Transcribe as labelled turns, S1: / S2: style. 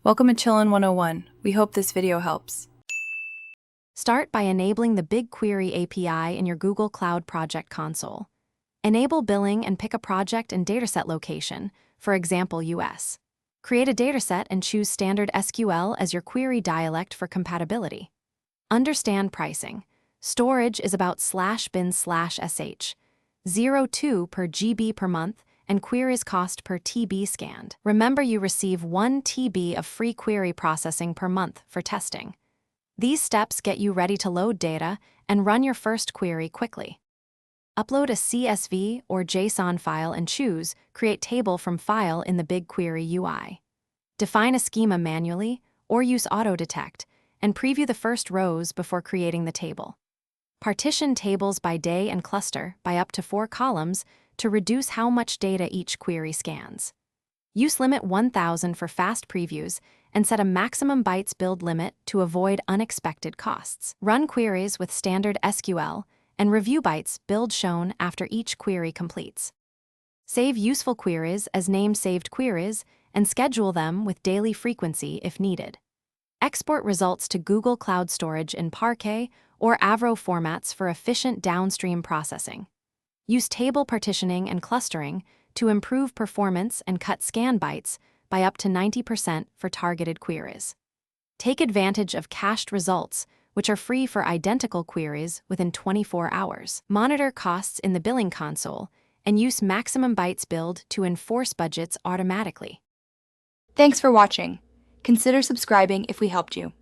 S1: Welcome to Chillin' 101. We hope this video helps.
S2: Start by enabling the BigQuery API in your Google Cloud Project console. Enable billing and pick a project and dataset location, for example, US. Create a dataset and choose standard SQL as your query dialect for compatibility. Understand pricing. Storage is about /bin/sh, 0.2 per GB per month, and queries cost per TB scanned. Remember, you receive 1 TB of free query processing per month for testing. These steps get you ready to load data and run your first query quickly. Upload a CSV or JSON file and choose Create Table from File in the BigQuery UI. Define a schema manually or use auto-detect, and preview the first rows before creating the table. Partition tables by day and cluster by up to 4 columns to reduce how much data each query scans. Use limit 1000 for fast previews and set a maximum bytes build limit to avoid unexpected costs. Run queries with standard SQL and review bytes build shown after each query completes. Save useful queries as name-saved queries and schedule them with daily frequency if needed. Export results to Google Cloud Storage in Parquet or Avro formats for efficient downstream processing. Use table partitioning and clustering to improve performance and cut scan bytes by up to 90% for targeted queries. Take advantage of cached results, which are free for identical queries within 24 hours. Monitor costs in the billing console and use maximum bytes build to enforce budgets automatically.
S3: Thanks for watching. Consider subscribing if we helped you.